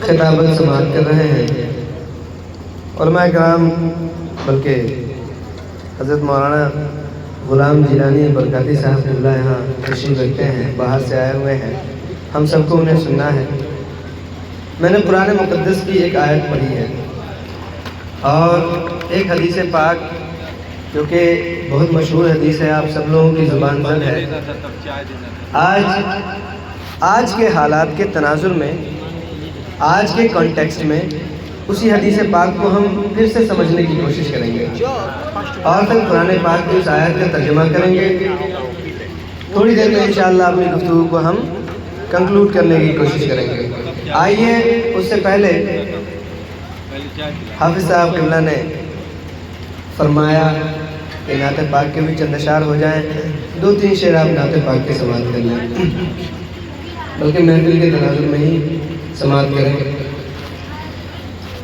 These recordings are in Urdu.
خطابت سماعت کر رہے ہیں علماء کرام، بلکہ حضرت مولانا غلام جیلانی برکاتی صاحب اللہ یہاں تشریف رکھتے ہیں، باہر سے آئے ہوئے ہیں، ہم سب کو انہیں سننا ہے۔ میں نے قرآن مقدس کی ایک آیت پڑھی ہے اور ایک حدیث پاک جو کہ بہت مشہور حدیث ہے، آپ سب لوگوں کی زبان زد ہے۔ آج کے حالات کے تناظر میں، آج کے کانٹیکسٹ میں اسی حدیث پاک کو ہم پھر سے سمجھنے کی کوشش کریں گے اور پھر قرآن پاک کی اس آیت کا ترجمہ کریں گے۔ تھوڑی دیر میں انشاءاللہ اپنی گفتگو کو ہم کنکلوڈ کرنے کی کوشش کریں گے۔ آئیے اس سے پہلے حافظ صاحب قبلہ نے فرمایا کہ نعت پاک کے بھی چند اشعار ہو جائیں، 2-3 شعر آپ نعت پاک کے سماعت کر لیں، بلکہ محفل کے تناظر میں ہی سماعت کریں۔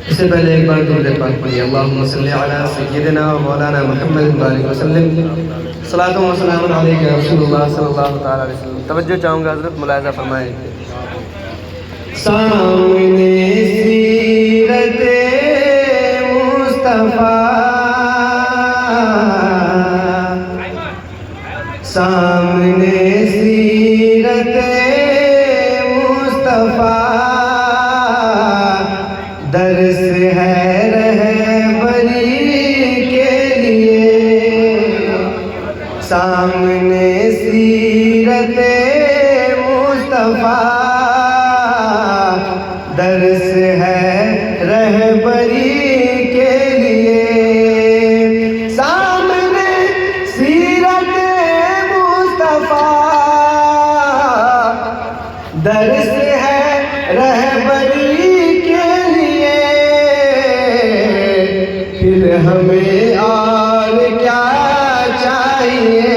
اس سے پہلے ایک بار درود پاک پڑھیے، اللہم صلی علی سیدنا و مولانا محمد بارک وسلم، صلاۃ و سلام علیک یا رسول اللہ صلی اللہ تعالی علیہ وسلم۔ توجہ چاہوں گا حضرت، ملاحظہ فرمائیں۔ سامنے سیرت مصطفیٰ، سامنے سیرت مصطفیٰ، درس ہے رہبری کے لیے، سامنے سیرت مصطفیٰ، درس ہے رہبری کے لیے، سامنے سیرت مصطفیٰ، درس ہے رہبری کے لیے، پھر ہمیں اور کیا چاہیے،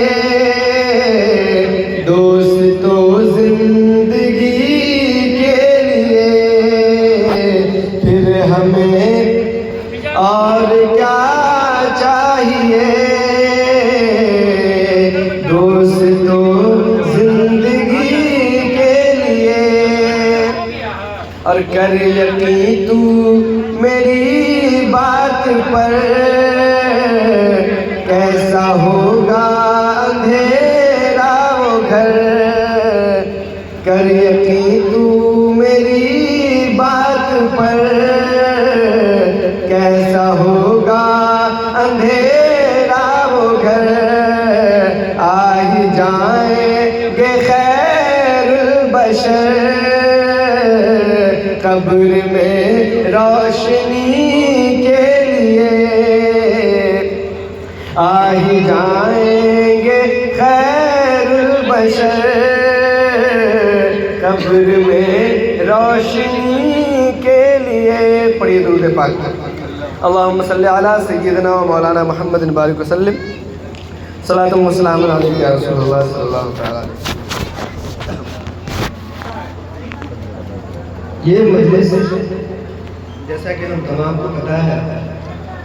دوستو زندگی کے لیے، پھر ہمیں اور کیا چاہیے، دوستو زندگی کے لیے، اور کر یقین تو میری بات پر، کیسا ہوگا اندھیرا وہ گھر، کر یقین تو میری بات پر، کیسا ہوگا اندھیرا وہ گھر، آ ہی جائیں گے خیر البشر، قبر میں روشنی کے لیے، آ ہی جائیں گے خیر البشر، قبر میں روشنی کے لیے۔ پڑھیے درود پاک۔ اللہم صلی علی سیدنا و مولانا محمد بارک وسلم، صلاۃ و سلام علیک یا رسول اللہ صلی اللہ تعالی علیہ وسلم۔ یہ مجلس جیسا کہ ہم تمام کو پتہ ہے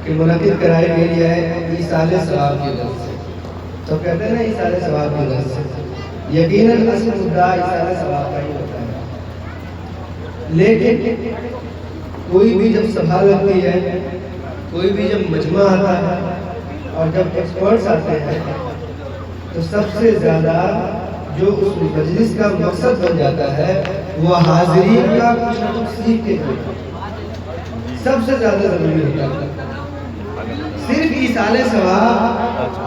کہ منعقد کرائی گئی ہے ایصال ثواب کی غرض سے، تو کہتے ہیں نا ایصال ثواب کی غرض سے، یقیناً اصل مدعا ایصال ثواب کا ہی ہوتا ہے، لیکن کوئی بھی جب سبھا لگتی ہے، کوئی بھی جب مجمع آتا ہے اور جب ایکسپرٹس آتے ہیں، تو سب سے زیادہ جو اس مجلس کا مقصد بن جاتا ہے وہ حاضرین کا کچھ نہ کچھ سیکھ کے ہوتا ہے، سب سے زیادہ ضروری ہوتا ہے۔ صرف ایصال ثواب،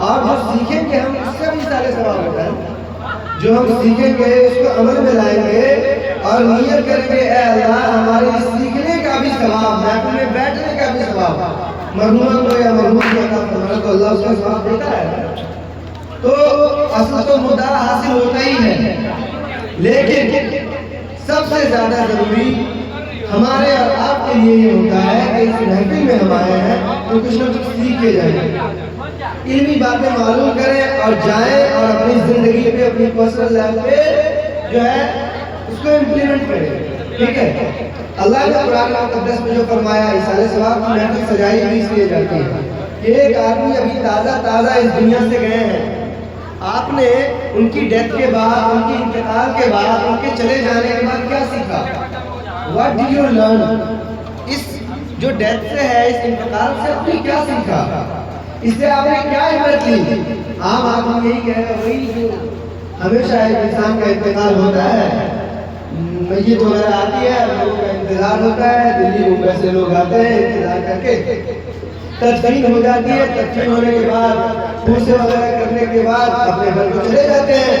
اور جو سیکھیں گے ہم اس سے بھی ایصال ثواب ہوتا ہے، جو ہم سیکھیں گے اس کو عمل میں لائیں گے اور نیت کریں گے اے اللہ ہمارے سیکھنے کا بھی ثواب، محفل میں بیٹھنے کا بھی ثواب مرحوم کو یا مرحوم کو عطا فرمائے تو اللہ اس کا ثواب دیتا ہے، تو اصل تو مدعا حاصل ہوتا ہی ہے، لیکن سب سے زیادہ ضروری ہمارے اور آپ کے لیے یہ ہوتا ہے کہ اس محفل میں ہم آئے ہیں تو کچھ نہ کچھ سیکھے جائیں، علمی باتیں معلوم کریں اور جائیں اور اپنی زندگی پہ، اپنی پرسنل لائف پہ جو ہے اس کو امپلیمنٹ کریں، ٹھیک ہے۔ اللہ نے قرآن مقدس میں جو فرمایا، ایصال ثواب کی محفل سجائی بھی اس لیے جاتی ہے کہ ایک آدمی ابھی تازہ اس دنیا سے گئے ہیں، آپ نے ان کی ڈیتھ کے بعد، ان کی انتقال کے بعد، ان کے چلے جانے کے بعد کیا سیکھا؟ what did you learn? اس جو ڈیتھ سے ہے، اس انتقال سے آپ نے کیا سیکھا؟ اس سے آپ نے کیا عبرت لی؟ عام آدمی یہی کہہ رہے وہی جو ہمیشہ ایک انسان کا انتقال ہوتا ہے، میت وغیرہ آتی ہے، لوگوں کا انتظار ہوتا ہے، دلی ممبئی سے لوگ آتے ہیں انتظار کر کے، تدفین ہو جاتی ہے، تدفین ہونے کے بعد پوسے وغیرہ کرنے کے بعد اپنے گھر کو چلے جاتے ہیں،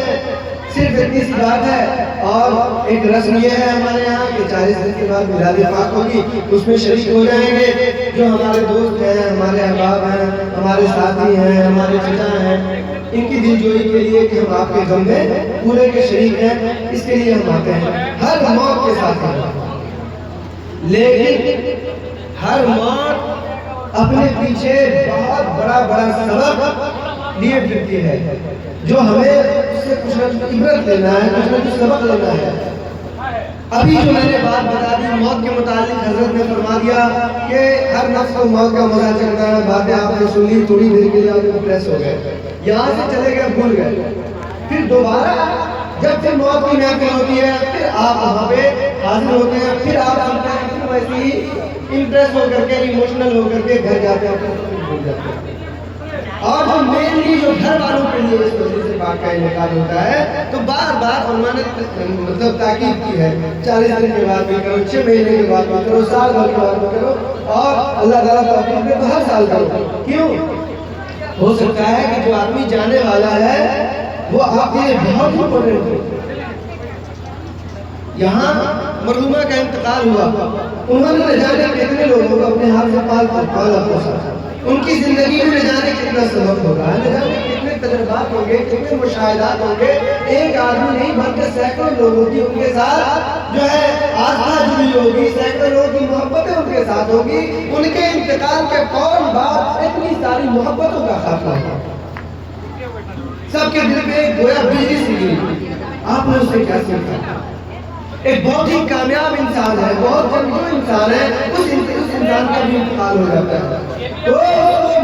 صرف اتنی سی بات ہے۔ اور ایک رسم یہ ہے ہمارے یہاں کہ 40 دن کے بعد میلاد پاک ہوگی، اس میں شریک ہو جائیں گے جو ہمارے دوست ہیں، ہمارے احباب ہیں، ہمارے ساتھی ہیں، ہمارے چچا ہیں، ان کی دل جوئی کے لیے کہ ہم آپ کے غم میں پورے کے شریک ہیں، اس کے لیے ہم آتے ہیں، ہر موت کے ساتھ ہیں۔ لیکن ہر موت اپنے پیچھے بہت بڑا سبب لیے پھرتی ہے، جو ہمیں اس سے کچھ نہ کچھ عبرت لینا ہے، کچھ نہ کچھ سبق لینا ہے۔ ابھی جو میں نے بات بتا دی موت کے متعلق، حضرت نے فرما دیا کہ ہر نفس کو موت کا مزہ چکھنا ہے، باتیں آپ نے سن لی، تھوڑی دیر کے لیے آپ امپریس ہو گئے، یہاں سے چلے گئے، بھول گئے، پھر دوبارہ جب پھر موت کی محفل ہوتی ہے، پھر آپ وہاں پہ حاضر ہوتے ہیں، پھر آپ سنتے ہیں، پھر ویسے ہی امپریس ہو کر کے، ایموشنل ہو کر کے گھر جاتے ہیں، پھر بھول جاتے ہیں۔ اور جو مینلی جو گھر والوں کے لیے اس مجلس پاک کا انعقاد ہوتا ہے، تو بار بار علماء نے مطلب تاکید کی ہے، 40 دن کے بعد بھی کرو، 6 مہینے کے بعد بھی کرو، سال بھر کے بعد بھی کرو، اور اللہ تعالیٰ توفیق دے تو ہر سال کرو۔ کیوں؟ ہو سکتا ہے کہ جو آدمی جانے والا ہے وہ آپ کے لیے بہت امپورٹنٹ ہو۔ یہاں مرحومہ کا انتقال ہوا، انہوں نے نہ جانے کتنے لوگوں کو اپنے ہاتھ سے پالا پوسا، ان کی زندگی میں نہ جانے کتنا سبق ہوگا، نہ جانے کتنے تجربات ہوں گے، کتنے مشاہدات ہوں گے، ایک آدمی نہیں بلکہ سینکڑوں لوگوں کی ان کے ساتھ جو ہے آستھا جڑی ہوگی، سینکڑوں لوگوں کی محبتیں ان کے ساتھ ہوگی، ان کے انتقال کے فوراً بعد اتنی ساری محبتوں کا خاتمہ ہوگا، سب کے دل پہ گویا بجلی سی گری۔ آپ نے اس سے کیا سیکھا؟ ایک بہت ہی کامیاب انسان ہے، بہت جنگجو انسان ہے، اس انسان کا بھی انتقال ہو جاتا ہے، تو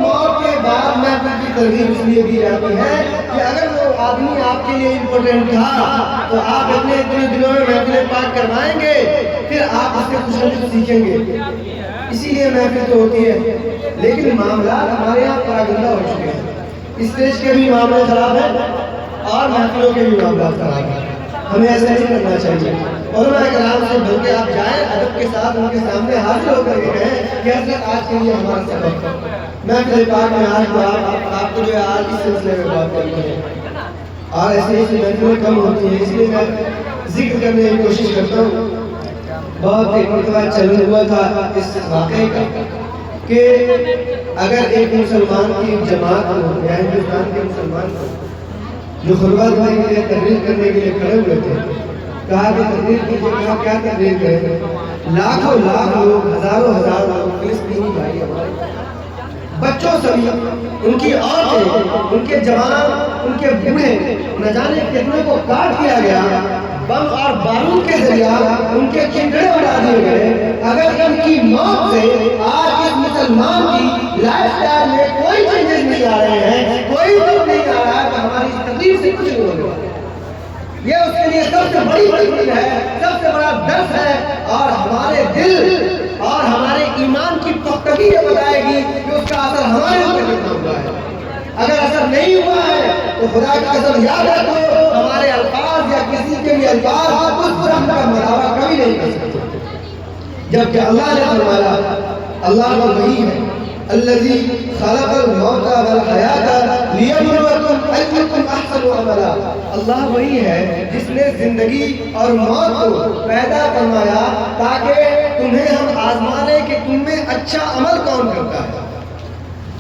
موت کے بعد محفل کی ترغیب اس لیے دی جاتی ہے کہ اگر وہ آدمی آپ کے لیے امپورٹنٹ تھا تو آپ اتنے دنوں میں محفل پاک کروائیں گے، پھر آپ اس سے کچھ نہ کچھ سیکھیں گے، اسی لیے محفل تو ہوتی ہے۔ لیکن معاملات ہمارے یہاں پراگندہ ہو چکے ہیں، اسٹیج کے بھی معاملے خراب ہیں اور محفلوں کے بھی معاملات خراب ہیں، ہمیں ایسا نہیں کرنا چاہیے۔ علماء کرام سے بلکہ آپ جائیں ادب کے ساتھ ان کے سامنے حاضر ہو کر کے کہیں کہ حضرت آج کے لیے ہمارا سبق، محفل پاک میں آج تو آپ کو جو ہے آج اس سلسلے میں بات کرنی ہے، اور ایسے محفلیں کم ہوتی ہیں، اس لیے میں ذکر کرنے کی کوشش کرتا ہوں۔ بہت ایک مرتبہ چلن ہوا تھا اس واقعے کا کہ اگر ایک مسلمان کی جماعت ہو یا ہندوستان کے مسلمان ہو جو خطبہ دینے کے لیے تقریر کرنے کے لیے کھڑے ہوئے تھے، کہا کہ تقریر کیجیے، کہا کیا تقریر کریں؟ لاکھوں لاکھ لوگ، ہزاروں ہزار لوگ فلسطینی بھائی ہمارے، بچوں سبھی، ان کی عورتیں، ان کے جوان، ان کے بوڑھے، نہ جانے کتنے کو کاٹ دیا گیا، بم اور بارود کے ذریعہ ان کے چنڈے اڑا دیے گئے۔ اگر ان کی موت سے آج اس مسلمان کی لائف سٹائل میں کوئی چینجز نہیں آ رہے ہیں، کوئی فرق نہیں آ رہا ہے، تو ہماری اس تقریر سے کچھ نہیں ہوگا۔ یہ اس کے لیے سب سے بڑی تقریر ہے، سب سے بڑا درس ہے، اور ہمارے دل اور ہمارے ایمان کی پختگی یہ بتائے گی کہ اس کا اثر ہمارے اوپر کتنا ہوا ہے۔ اگر اثر نہیں ہوا ہے تو خدا کا قسم یاد رکھو، ہمارے الفاظ یا کسی کے بھی الفاظ اس پر ہم کا مداوع کبھی نہیں کر سکتے، جبکہ اللہ نے فرمایا، اللہ کا وحی ہے، الذی خلق الموت والحیات لیبلوکم ایکم احسن عملا، اللہ وہی ہے جس نے زندگی اور موت کو پیدا فرمایا تاکہ تمہیں ہم آزمانے کہ تم میں اچھا عمل کون کرتا ہے۔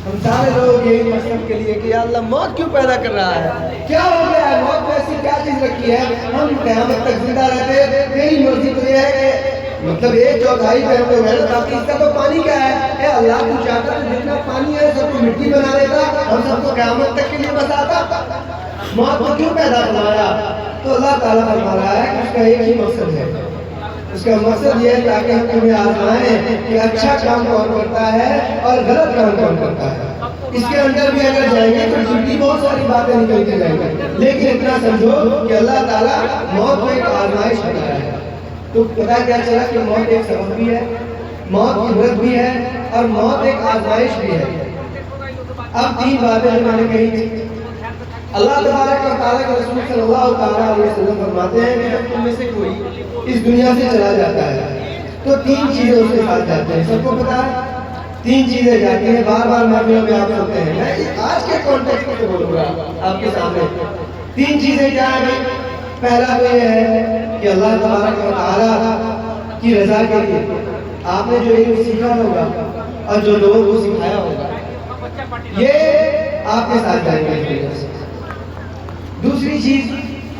ہم سارے لوگ یہی مقصد کے لیے کہ یا اللہ موت کیوں پیدا کر رہا ہے، کیا ہو گیا ہے، موت میں ایسی کیا چیز رکھی ہے، ہم قیامت تک زندہ رہتے ہیں، تیری مرضی تو یہ ہے کہ مطلب 1/4 پہ ہم لوگ ہیں، باقی اس کا تو پانی کیا ہے، اے اللہ تو چاہتا تو جتنا پانی ہے سب کو مٹی بنا دیتا، ہم سب کو قیامت تک کے لیے بساتا، موت کو کیوں پیدا فرمایا؟ تو اللہ تعالیٰ فرما رہا ہے کہ اس کا ایک ہی مقصد ہے، اس کا مقصد یہ ہے تاکہ ہم تمہیں آزمائیں کہ اچھا کام کون کرتا ہے اور غلط کام کون کرتا ہے۔ اس کے اندر بھی اگر جائیں گے تو جھوٹی بہت ساری باتیں نکلتی جائیں گی، لیکن اتنا سمجھو کہ اللہ تعالیٰ موت کو ایک آزمائش بنایا ہے، تو پتا کیا چلا کہ موت ایک سبب بھی ہے، موت عبرت بھی ہے، اور موت ایک آزمائش بھی ہے۔ اب تین باتیں جو میں نے کہی تھی، اللہ تبارک و تعالیٰ کے رسول صلی اللہ تعالیٰ علیہ وسلم فرماتے ہیں کہ جب تم میں سے کوئی اس دنیا سے چلا جاتا ہے تو تین چیزیں اس کے ساتھ جاتے ہیں۔ سب کو پتا ہے تین چیزیں جاتی ہیں، بار بار مرمیوں میں آپ سنتے ہیں۔ میں آج کے کانٹیکسٹ میں بولوں گا آپ کے سامنے۔ تین چیزیں کیا ہیں؟ پہلا تو یہ ہے کہ اللہ تبارک و تعالیٰ کی رضا کے لیے آپ نے جو علم سیکھا ہوگا اور جو لوگوں کو سکھایا ہوگا، یہ آپ کے ساتھ جائیں گے۔ دوسری چیز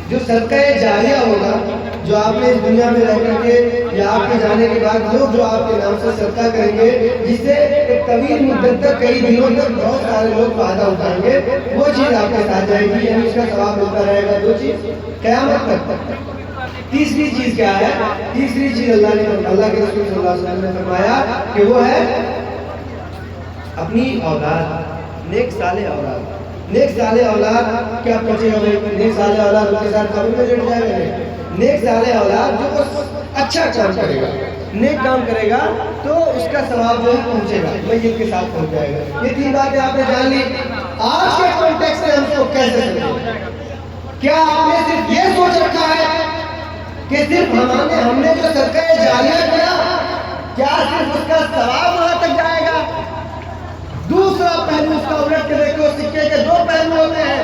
جو صدقہ جاریہ ہوگا، جو آپ نے اس دنیا میں رہ کر کے یا آپ کے جانے کے بعد لوگ جو آپ کے نام سے صدقہ کریں گے، جس سے ایک طویل مدت تک، کئی دنوں تک بہت سارے لوگ فائدہ اٹھائیں گے، وہ چیز آپ کے ساتھ جائے گی، یعنی اس کا ثواب ملتا رہے گا۔ دو چیز قیامت تک۔ تیسری چیز کیا ہے؟ تیسری چیز اللہ کے رسول صلی اللہ علیہ وسلم نے فرمایا کہ وہ ہے اپنی اولاد، نیک صالح اولاد۔ نیک صالح اولاد کیا پوچھے گا بھائی؟ نیک صالح اولاد ان کے ساتھ قبر میں جڑ جائے گا؟ نیک صالح اولاد جو اچھا کام کرے گا، نیک کام کرے گا تو اس کا ثواب جو ہے پہنچے گا، میت کے ساتھ پہنچ جائے گا۔ یہ تین باتیں آپ نے جان لی۔ آج کے کانٹیکسٹ میں ہم کو کیسے سمجھیں؟ کیا آپ نے صرف یہ سوچ رکھا ہے کہ صرف ہم نے جو صدقہ جاریہ کیا، کیا صرف اس کا ثواب وہاں تک جائے گا؟ دوسرا پہلو اس کا الٹ کے دیکھو، سکے کے دو پہلو ہوتے ہیں۔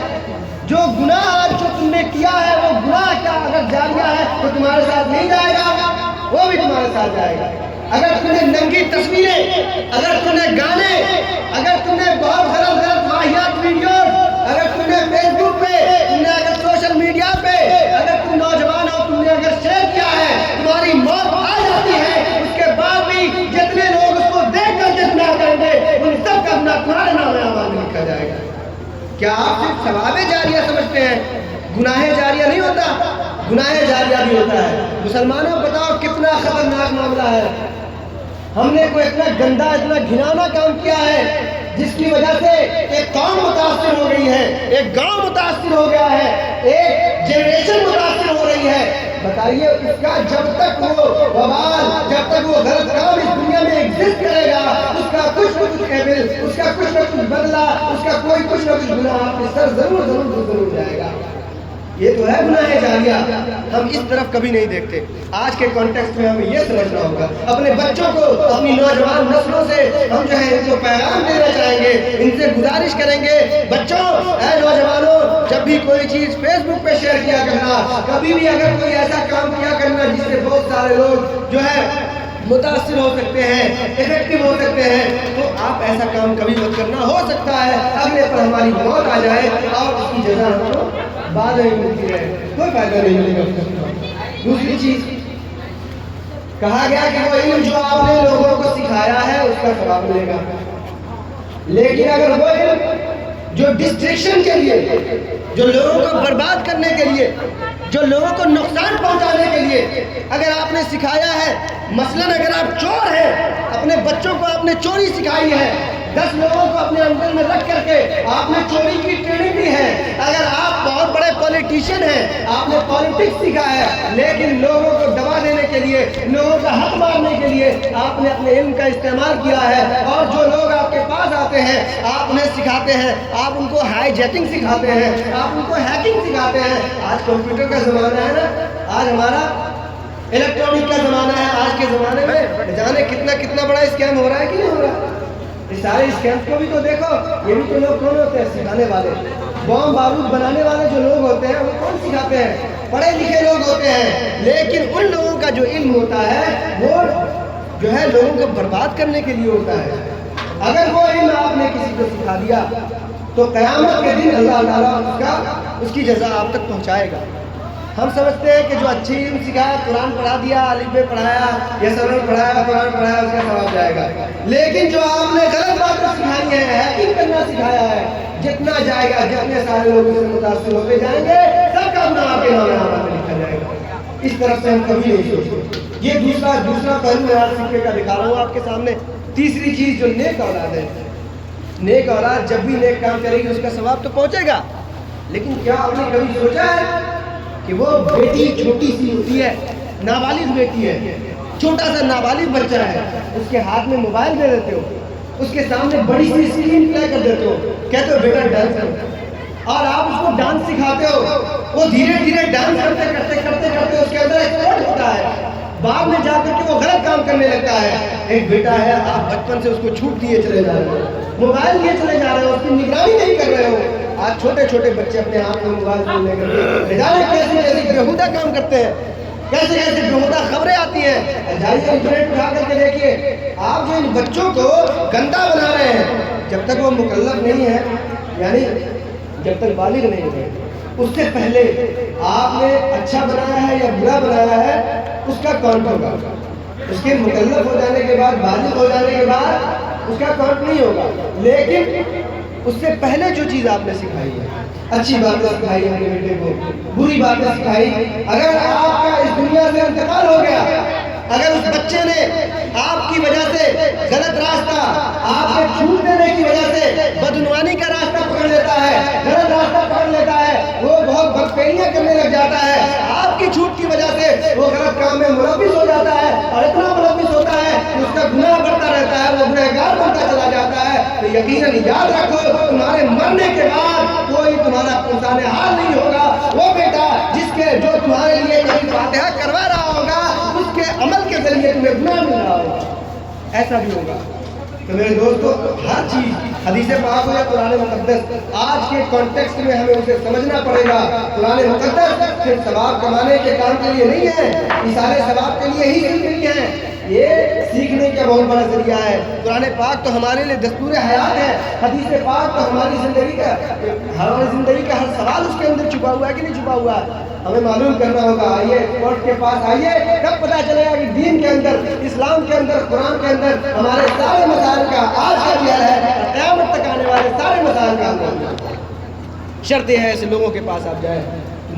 جو گناہ جو تم نے کیا ہے وہ گناہ کیا اگر جاریہ ہے تو تمہارے ساتھ نہیں جائے گا، وہ بھی تمہارے ساتھ جائے گا۔ اگر تم نے ننگی تصویریں، اگر تم نے گانے، اگر تم نے بہت غلط واہیات ویڈیوز، اگر تم نے فیس بک پہ، تم نے اگر سوشل میڈیا پہ، اگر تم نوجوان ہو تم نے اگر شیئر کیا ہے، تمہاری موت آ جاتی ہے، اس کے بعد بھی جتنے لوگ اس کو دیکھ کر کے گناہ کریں گے ان سب کا گناہ تمہارے نام اعمال میں لکھا جائے گا۔ کیا آپ صرف ثواب جاریہ سمجھتے ہیں؟ گناہ جاریہ نہیں ہوتا، گناہ جاریہ بھی ہوتا ہے۔ مسلمانوں بتاؤ کتنا خطرناک معاملہ ہے۔ ہم نے کوئی اتنا گندا، اتنا گھنانا کام کیا ہے جس کی وجہ سے ایک قوم متاثر ہو گئی ہے، ایک گاؤں متاثر ہو گیا ہے، ایک جنریشن متاثر ہو رہی ہے۔ بتائیے اس کا جب تک وہ وبال، جب تک وہ غلط کام اس دنیا میں ایگزسٹ کرے گا، اس کا کچھ نہ کچھ ایبل، اس کا کچھ نہ کچھ بدلہ، اس کا کوئی کچھ نہ کچھ گناہ آپ کے سر ضرور جائے گا۔ یہ تو ہے گناہ جاریہ، ہم اس طرف کبھی نہیں دیکھتے۔ آج کے کانٹیکسٹ میں ہمیں یہ سمجھنا ہوگا، اپنے بچوں کو، اپنی نوجوان نسلوں سے ہم جو ہے ان کو پیغام دینا چاہیں گے، ان سے گزارش کریں گے، بچوں، اے نوجوانوں، جب بھی کوئی چیز فیس بک پہ شیئر کیا کرنا، کبھی بھی اگر کوئی ایسا کام کیا کرنا جس سے بہت سارے لوگ جو ہے متاثر ہو سکتے ہیں، افیکٹو ہو سکتے ہیں، تو آپ ایسا کام کبھی مت کرنا۔ ہو سکتا ہے اگلے پر ہماری موت آ جائے اور اس کی جزا ہم کو بعد میں ملتی ہے، کوئی فائدہ نہیں ملے گا۔ دوسری چیز کہا گیا کہ وہ علم جو آپ نے لوگوں کو سکھایا ہے اس کا ثواب ملے گا، لیکن اگر وہ علم جو ڈسٹریکشن کے لیے، جو لوگوں کو برباد کرنے کے لیے، جو لوگوں کو نقصان پہنچانے کے لیے اگر آپ نے سکھایا ہے، مثلاً اگر آپ چور ہیں، اپنے بچوں کو آپ نے چوری سکھائی ہے، 10 لوگوں کو اپنے اندر میں رکھ کر کے آپ نے چوری کی ٹریننگ دی ہے، اگر آپ بہت بڑے پولیٹیشین ہیں، آپ نے پالیٹکس سیکھا ہے، لیکن لوگوں کو دبا دینے کے لیے، لوگوں کا حق مارنے کے لیے آپ نے اپنے علم کا استعمال کیا ہے، اور جو لوگ آپ کے پاس آتے ہیں آپ انہیں سکھاتے ہیں، آپ ان کو ہائی جیکنگ سکھاتے ہیں، آپ ان کو ہیکنگ سکھاتے ہیں۔ آج کمپیوٹر کا زمانہ ہے نا، آج ہمارا الیکٹرانک کا زمانہ ہے، آج کے زمانے میں جانے کتنا بڑا اسکیم ہو رہا ہے کہ نہیں ہو رہا؟ اس سارے اسکیمز کو بھی تو دیکھو، یہ بھی تو لوگ کون ہوتے ہیں سکھانے والے؟ بم بارود بنانے والے جو لوگ ہوتے ہیں وہ کون سکھاتے ہیں؟ پڑھے لکھے لوگ ہوتے ہیں، لیکن ان لوگوں کا جو علم ہوتا ہے وہ جو ہے لوگوں کو برباد کرنے کے لیے ہوتا ہے۔ اگر وہ علم آپ نے کسی کو سکھا دیا تو قیامت کے دن اللہ تعالیٰ اس کی جزا آپ تک پہنچائے گا۔ ہم سمجھتے ہیں کہ جو اچھی علم سکھایا، قرآن پڑھا دیا، الف ب پڑھایا یا سرن پڑھایا، قرآن پڑھایا، اس کا ثواب جائے گا، لیکن جو آپ نے غلط باتیں سکھائی ہیں، ہیکنگ کرنا سکھایا ہے، جتنا جائے گا، جتنے سارے لوگ اس سے متاثر ہوتے جائیں گے، سب کا اپنا آپ کے نام میں لکھا جائے گا۔ اس طرف سے ہم کبھی نہیں سوچتے۔ یہ دوسرا پہلو میں آج سکے کا دکھا رہا ہوں آپ کے سامنے۔ تیسری چیز جو نیک اولاد ہے، نیک اولاد جب بھی نیک کام کرے گی اس کا ثواب تو پہنچے گا، لیکن کیا آپ نے کبھی سوچا ہے کہ وہ بیٹی چھوٹی سی ہوتی ہے، نابالغ بیٹی ہے، چھوٹا سا نابالغ بچہ ہے، اس کے ہاتھ میں موبائل دے دیتے ہو، اس کے سامنے بڑی سی اسکرین پلے کر دیتے ہو، کہتے ہو بیٹا ڈانس کرو، اور آپ اس کو ڈانس سکھاتے ہو، وہ دھیرے دھیرے ڈانس کرتے کرتے کرتے کرتے اس کے اندر ایکسپرٹ ہوتا ہے، بعد میں جا کر کے وہ غلط کام کرنے لگتا ہے۔ ایک بیٹا ہے، آپ بچپن سے اس کو چھوٹ دیے چلے جا رہے ہو، موبائل لیے چلے جا رہے ہو، اس کی نگرانی نہیں کر رہے ہو، آج چھوٹے چھوٹے بچے اپنے ہاتھ میں موبائل لے کر کے جانے کیسے کیسے بیہودہ کام کرتے ہیں، کیسے کیسے بیہودہ خبریں آتی ہیں، جائیے انٹرنیٹ اٹھا کر کے دیکھیے۔ آپ جو ان بچوں کو گندا بنا رہے ہیں، جب تک وہ مکلف نہیں ہے، یعنی جب تک بالغ نہیں ہے، اس سے پہلے آپ نے اچھا بنایا ہے یا برا بنایا ہے، اس کا کاؤنٹ ہوگا، اس کے مکلف ہو جانے کے بعد، بالغ ہو جانے کے بعد اس کا کاؤنٹ نہیں ہوگا، لیکن اس سے پہلے جو چیز آپ نے سکھائی ہے، اچھی باتیں سکھائی اپنے بیٹے کو، بری باتیں سکھائی، اگر آپ کا اس دنیا سے انتقال ہو گیا، اگر اس بچے نے آپ کی وجہ سے غلط راستہ، آپ کے جھوٹ دینے کی وجہ سے بدعنوانی کا راستہ پکڑ لیتا ہے، غلط راستہ پکڑ لیتا ہے، وہ بہت بدفعلیاں کرنے لگ جاتا ہے، آپ کی جھوٹ کی وجہ سے وہ غلط کام میں ملوث ہو جاتا ہے، اور اتنا ملوث ہوتا ہے کہ اس کا گناہ بڑھتا رہتا ہے، وہ گنہگار بنتا چلا جاتا ہے، تو یقیناً یاد رکھو تمہارے مرنے کے بعد کوئی تمہارا پرسان حال نہیں ہوگا، وہ بیٹا جس کے جو تمہارے لیے کہیں فاتحہ کروا رہا ہوگا، اس کے عمل کے ذریعے تمہیں گناہ مل رہا ہوگا، ایسا بھی ہوگا۔ تو میرے دوستو، ہر چیز حدیث پاک ہو یا قرآن مقدس، آج کے کانٹیکسٹ میں ہمیں اسے سمجھنا پڑے گا۔ قرآن مقدس صرف ثواب کمانے کے کام کے لیے نہیں ہے، یہ سارے ثواب کے لیے ہی نہیں ہے، یہ سیکھنے کا بہت بڑا ذریعہ ہے۔ قرآن پاک تو ہمارے لیے دستور حیات ہے، حدیث پاک تو ہماری زندگی کا ہر سوال اس کے اندر چھپا ہوا ہے کہ نہیں چھپا ہوا ہے، ہمیں معلوم کرنا ہوگا۔ آئیے کورٹ کے پاس آئیے، تب پتہ چلے گا کہ دین کے اندر، اسلام کے اندر، قرآن کے اندر ہمارے سارے مسائل کا آج کا بھی حل ہے، اور قیامت تک آنے والے سارے مسائل کا حل ہے۔ شرط یہ ہے ایسے لوگوں کے پاس آپ جائیں۔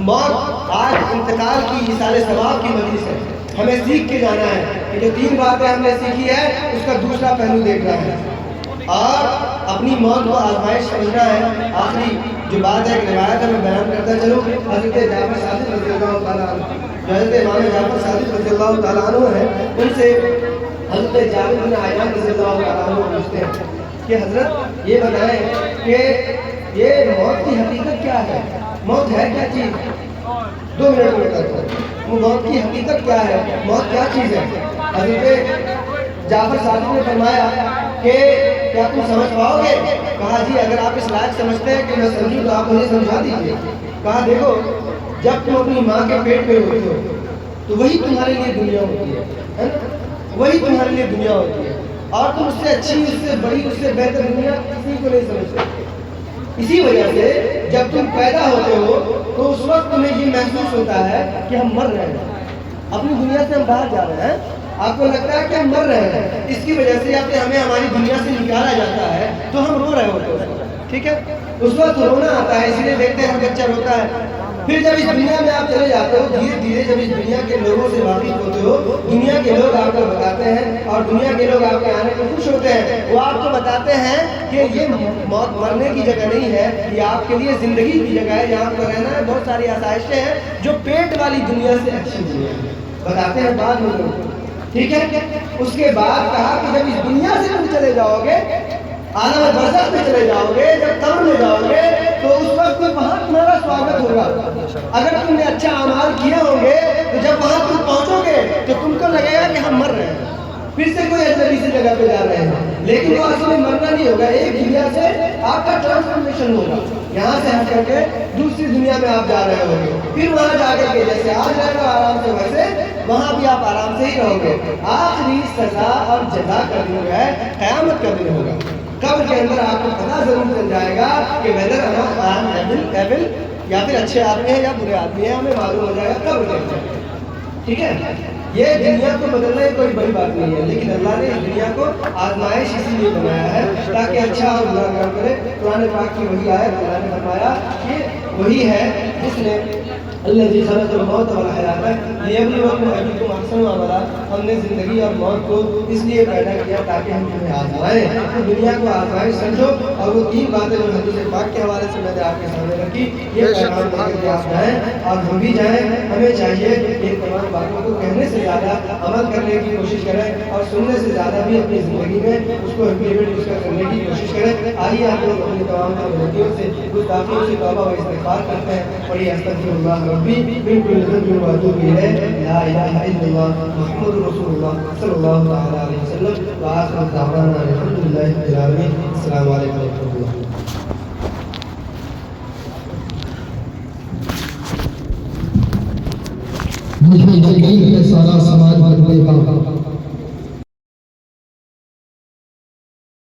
موت آج انتقال کی، یہ سارے ثواب کی مجلس ہے، ہمیں سیکھ کے جانا ہے کہ جو 3 باتیں ہم نے سیکھی ہے اس کا دوسرا پہلو دیکھنا ہے، اور اپنی موت کو آزمائش سمجھنا ہے۔ آخری جو بات ہے، ایک روایت ہے، میں بیان کرتا چلوں۔ حضرت جعفر صادق رضی اللہ تعالیٰ عنہ، جو حضرت امام جعفر صادق رضی اللہ تعالیٰ عنہ ہیں، ان سے حضرت جابر بن عیان رضی اللہ تعالیٰ عنہ پوچھتے ہیں کہ حضرت یہ بتائیں کہ یہ موت کی حقیقت کیا ہے، موت ہے کیا چیز؟ 2 منٹ میں کرتا ہوں، وہ موت کی حقیقت کیا ہے، موت کیا چیز ہے؟ حضرت جعفر صادق نے فرمایا کہ کیا تم سمجھ پاؤ گے؟ کہا جی اگر آپ اس لائق سمجھتے ہیں کہ میں سمجھوں تو آپ مجھے سمجھا دیجیے۔ کہا دیکھو، جب تم اپنی ماں کے پیٹ میں ہوتے ہو تو وہی تمہارے لیے دنیا ہوتی ہے، وہی تمہارے لیے دنیا ہوتی ہے، اور تم اس سے اچھی، اس سے بڑی، اس سے بہتر دنیا کسی کو نہیں سمجھتے۔ اسی وجہ سے جب تم پیدا ہوتے ہو تو اس وقت تمہیں یہ محسوس ہوتا ہے کہ ہم مر رہے ہیں، اپنی دنیا سے ہم باہر جا رہے ہیں، آپ کو لگتا ہے کہ ہم مر رہے ہیں، اس کی وجہ سے یا پھر ہمیں ہماری دنیا سے نکالا جاتا ہے تو ہم رو رہے ہوتے ہیں، ٹھیک ہے، اس وقت رونا آتا ہے، اسی لیے دیکھتے ہیں بچہ روتا ہے۔ پھر جب اس دنیا میں آپ چلے جاتے ہو، دھیرے دھیرے جب اس دنیا کے لوگوں سے واقف ہوتے ہو، دنیا کے لوگ آپ کو بتاتے ہیں، اور دنیا کے لوگ آپ کے آنے کو خوش ہوتے ہیں، وہ آپ کو بتاتے ہیں کہ یہ موت مرنے کی جگہ نہیں ہے، یہ آپ کے لیے زندگی کی جگہ ہے، یہاں پر رہنا ہے، بہت ساری آسائشیں ہیں جو پیٹ والی دنیا سے اچھی ہوئی ہیں، بتاتے ہیں بعد میں، ٹھیک ہے۔ اس کے بعد کہا کہ جب اس دنیا سے تم چلے جاؤ گے، عالم برزخ میں چلے جاؤ گے، جب قبر میں جاؤ گے تو اس وقت وہاں تمہارا سواگت ہوگا۔ اگر تم نے اچھا اعمال کیے ہوں گے تو جب وہاں تم پہنچو گے تو تم کو لگے گا کہ ہم مر رہے ہیں، پھر سے کوئی اجنبی سی جگہ پہ جا رہے ہیں، لیکن وہ اصل میں مرنا نہیں ہوگا، ایک دنیا سے آپ کا ٹرانسفارمیشن ہوگا، یہاں سے ہٹ کر کے دوسری دنیا میں آپ جا رہے ہوں گے، پھر وہاں جا کر کے جیسے آج رہے ہو آرام سے، ویسے وہاں بھی آپ آرام سے ہی رہو گے۔ آخری سزا اور جزا کا دن جو ہے قیامت کا دن ہوگا۔ قبر کے اندر آپ کو پتہ ضرور چل جائے گا کہ ویدر ہم ایبل یا پھر اچھے آدمی ہیں یا برے آدمی ہیں، ہمیں معلوم ہو جائے گا قبر کے اندر، ٹھیک ہے۔ یہ دنیا کو بدلنا کوئی بڑی بات نہیں ہے، لیکن اللہ نے اس دنیا کو آزمائش اسی لیے بنایا ہے تاکہ اچھا اور برا کام کرے۔ قرآن پاک کی وہی آیت اللہ نے فرمایا کہ وہی ہے جس نے الذی خلق الموت والحیات لیبلوکم ایکم احسن عملا. ہم نے زندگی اور موت کو اس لیے پیدا کیا تاکہ ہم تمہیں آزمائیں. تو دنیا کو آزمائش سمجھو. اور وہ 3 باتیں جو حدیث پاک کے حوالے سے میں نے آپ کے سامنے رکھی, یہ پیغام لے کر کے آپ جائیں اور ہم بھی جائیں. ہمیں چاہیے کہ ان تمام باتوں کو کہنے سے زیادہ عمل کرنے کی کوشش کریں اور سننے سے زیادہ بھی اپنی زندگی میں اس کو امپلیمنٹ اس کا کرنے کی کوشش کریں. آئیے آپ لوگ اپنی تمام غلطیوں سے گستاخیوں سے توبہ و استغفار کرتے ہیں. پڑھیے استغفر اللہ ربی من کل ذنب واتوب الیہ, لا الہ الا اللہ محمد رسول اللہ صلی اللہ تعالی علیہ وسلم. وآخر دعوانا الحمد للہ رب العالمین. السلام علیکم و رحمۃ اللہ. مجھے یقین ہے سارا سماج بدلے گا.